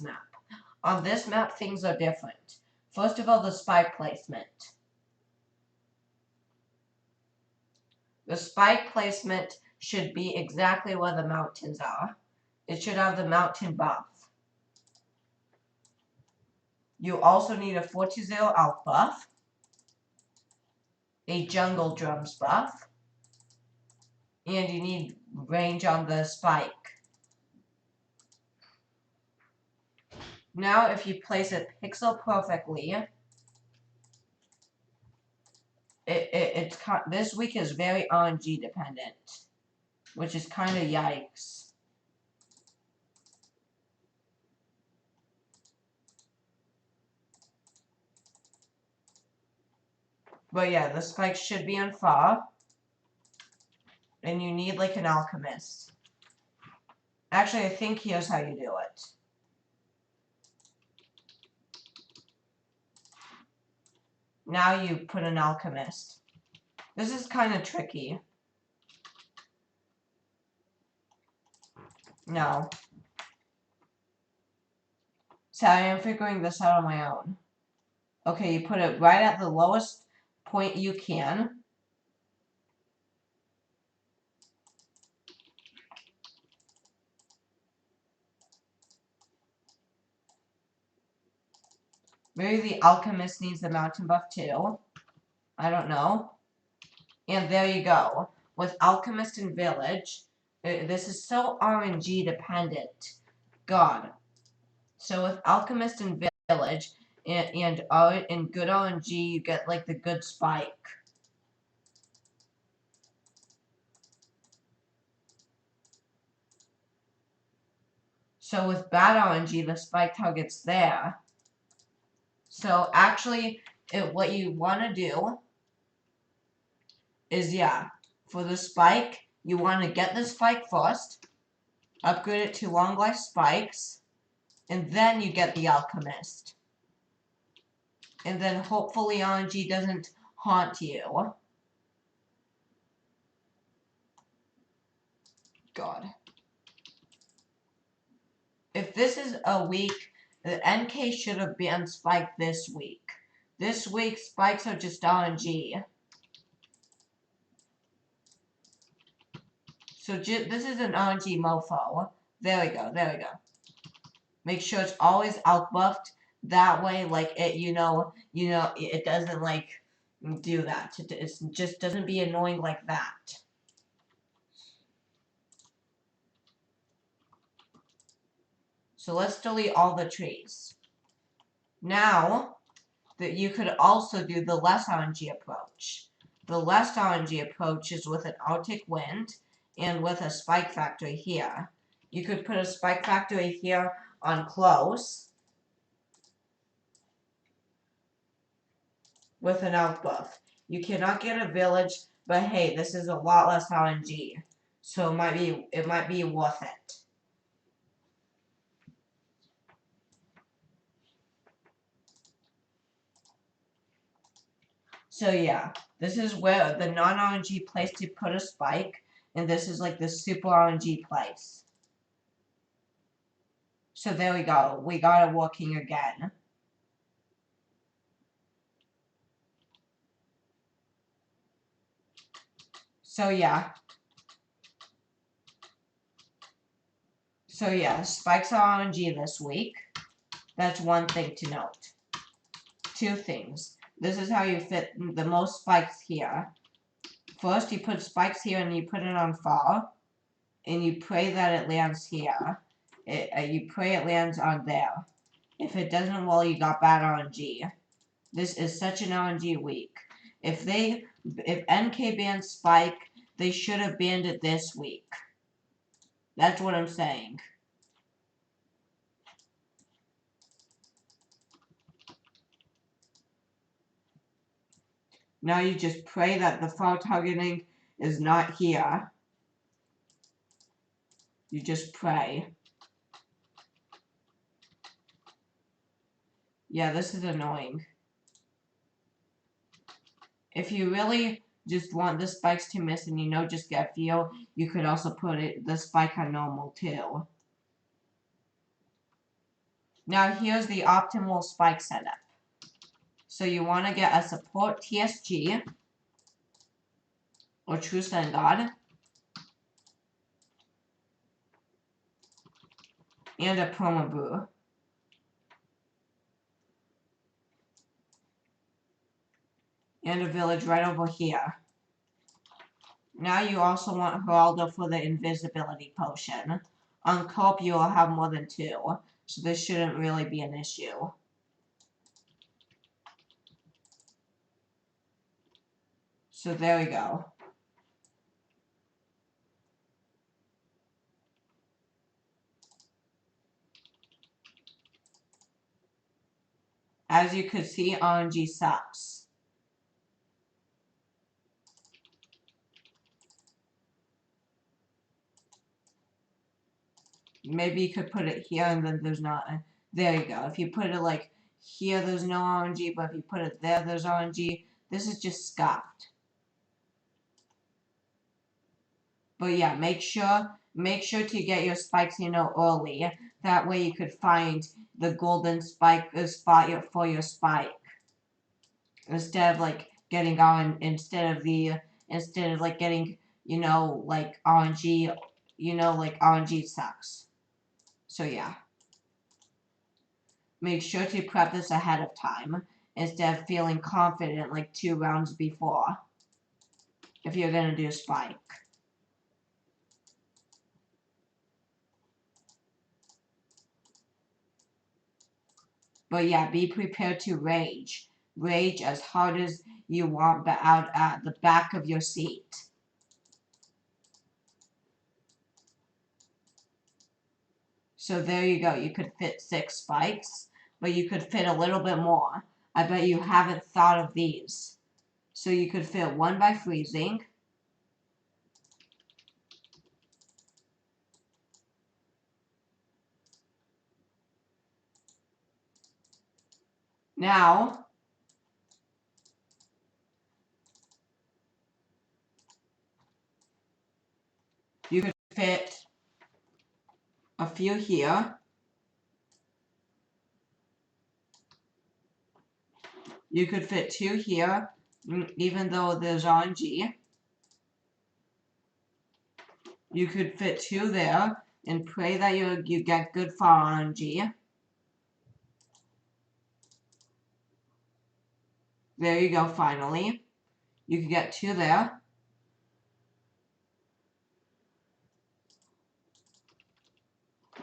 map. On this map, things are different. First of all, the spike placement. The spike placement should be exactly where the mountains are. It should have the mountain buff. You also need a 420 elk buff, a jungle drums buff, and you need range on the spike. Now, if you place it pixel perfectly, this week is very RNG dependent, which is kind of yikes. But yeah, the spikes should be on far, and you need like an alchemist. Actually, I think here's how you do it. Now you put an alchemist. This is kind of tricky. No. Sorry, I'm figuring this out on my own. Okay, you put it right at the lowest point you can. Maybe the alchemist needs the mountain buff too. I don't know. And there you go. With alchemist and village, this is so RNG dependent. God. So with alchemist and village and good RNG, you get like the good spike. So with bad RNG, the spike target's there. So actually, what you want to do is, yeah, for the spike, you want to get the spike first, upgrade it to long life spikes, and then you get the alchemist. And then hopefully RNG doesn't haunt you. God. If this is a week, the NK should have been spiked this week. This week, spikes are just RNG. So this is an RNG mofo. There we go, there we go. Make sure it's always out buffed. That way, like, it, it doesn't, like, do that. It just doesn't be annoying like that. So let's delete all the trees. Now, that you could also do the less RNG approach. The less RNG approach is with an Arctic wind and with a spike factory here. You could put a spike factory here on close with an out buff. You cannot get a village, but hey, this is a lot less RNG, so it might be worth it. So yeah, this is where the non-RNG place to put a spike, and this is like the super RNG place. So there we go. We got it working again. So yeah. Spikes are RNG this week. That's one thing to note. Two things. This is how you fit the most spikes here. First, you put spikes here and you put it on far. And you pray that it lands here. You pray it lands on there. If it doesn't, well, you got bad RNG. This is such an RNG week. If NK banned Spike, they should have banned it this week. That's what I'm saying. Now you just pray that the far targeting is not here. You just pray. Yeah, this is annoying. If you really just want the spikes to miss and just get feel, you could also put the spike on normal too. Now here's the optimal spike setup. So you want to get a support TSG or True Sun God and a Promo Brew. And a village right over here. Now you also want Geraldo for the invisibility potion. On Cope you will have more than 2, so this shouldn't really be an issue. So there we go. As you can see, RNG sucks. Maybe you could put it here and then there's not. There you go. If you put it like here, there's no RNG, but if you put it there, there's RNG. This is just scuffed. But yeah, make sure to get your spikes, early. That way you could find the golden spike spot for your spike. Instead of like getting on, instead of like getting, like RNG, like RNG sucks. So yeah. Make sure to prep this ahead of time instead of feeling confident like 2 rounds before. If you're gonna do spike. But yeah, be prepared to rage. Rage as hard as you want, but out at the back of your seat. So there you go. You could fit 6 spikes, but you could fit a little bit more. I bet you haven't thought of these. So you could fit 1 by freezing. Now, you could fit a few here. You could fit 2 here, even though there's RNG. You could fit 2 there and pray that you get good for RNG. There you go, finally. You could get 2 there.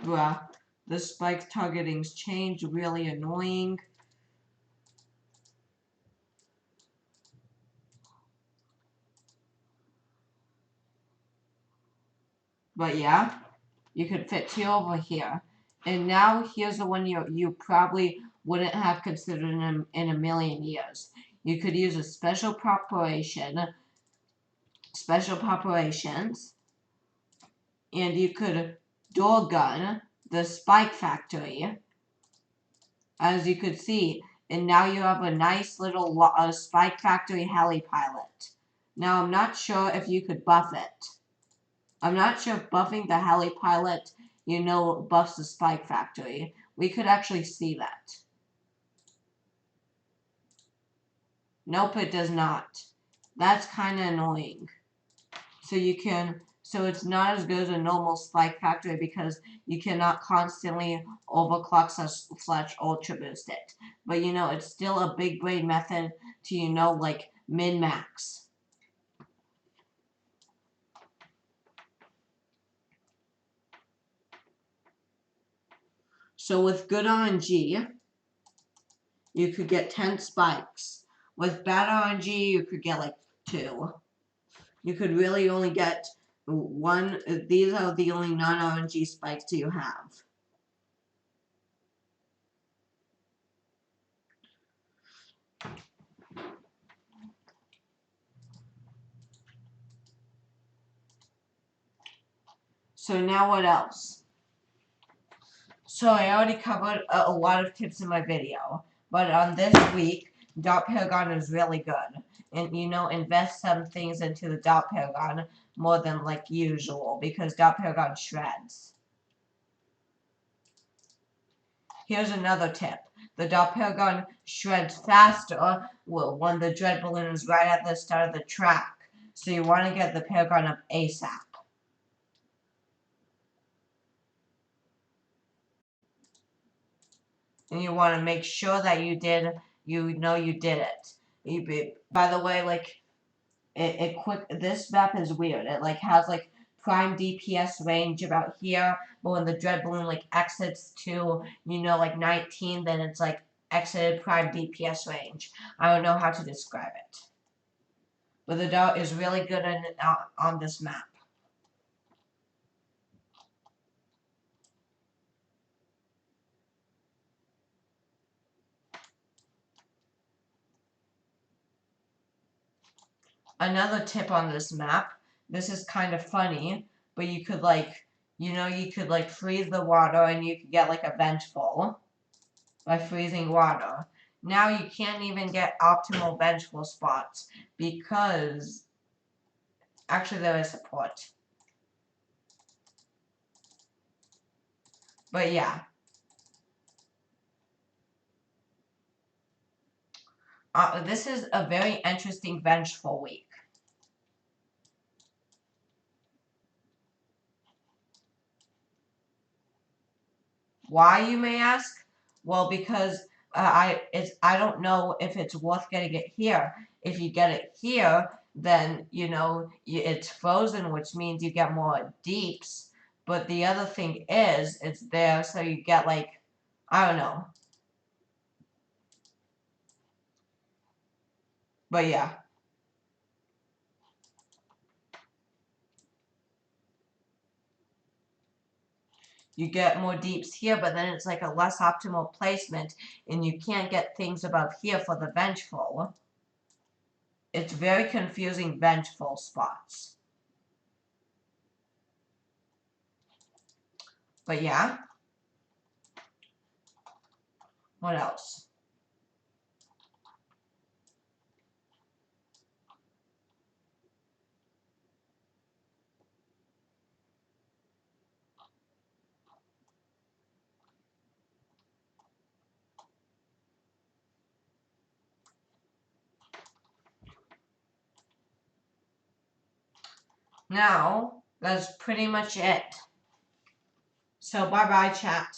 Bruh, the spike targeting's changed, really annoying. But yeah, you could fit 2 over here. And now here's the one you probably wouldn't have considered in a million years. You could use a special preparations, and you could door gun the spike factory, as you could see, and now you have a nice little spike factory heli pilot. Now I'm not sure if you could buff it. I'm not sure if buffing the heli pilot, buffs the spike factory. We could actually see that. Nope, it does not. That's kind of annoying. So it's not as good as a normal spike factory because you cannot constantly overclock slash ultra boost it. But it's still a big brain method to like min max. So with good RNG, you could get 10 spikes. With bad RNG, you could get like 2. You could really only get 1. These are the only non-RNG spikes you have. So now what else? So I already covered a lot of tips in my video, but on this week, Dot Paragon is really good. And invest some things into the Dot Paragon more than like usual because Dot Paragon shreds. Here's another tip. The Doppelganger shreds faster when the Dreadbloon is right at the start of the track. So you want to get the Paragon up ASAP. And you want to make sure that you did it. By the way, like this map is weird. It like has like prime DPS range about here, but when the Dreadbloon like exits to like 19, then it's like exited prime DPS range. I don't know how to describe it, but the dot is really good on this map. Another tip on this map. This is kind of funny, but you could like you could like freeze the water and you could get like a vengeful by freezing water. Now you can't even get optimal vengeful spots because actually there is support. But yeah. This is a very interesting vengeful week. Why, you may ask? Well, because I don't know if it's worth getting it here. If you get it here, then it's frozen, which means you get more deeps. But the other thing is, it's there, so you get like, I don't know. But yeah. You get more deeps here, but then it's like a less optimal placement, and you can't get things above here for the vengeful. It's very confusing vengeful spots. But yeah. What else? Now, that's pretty much it. So bye-bye, chat.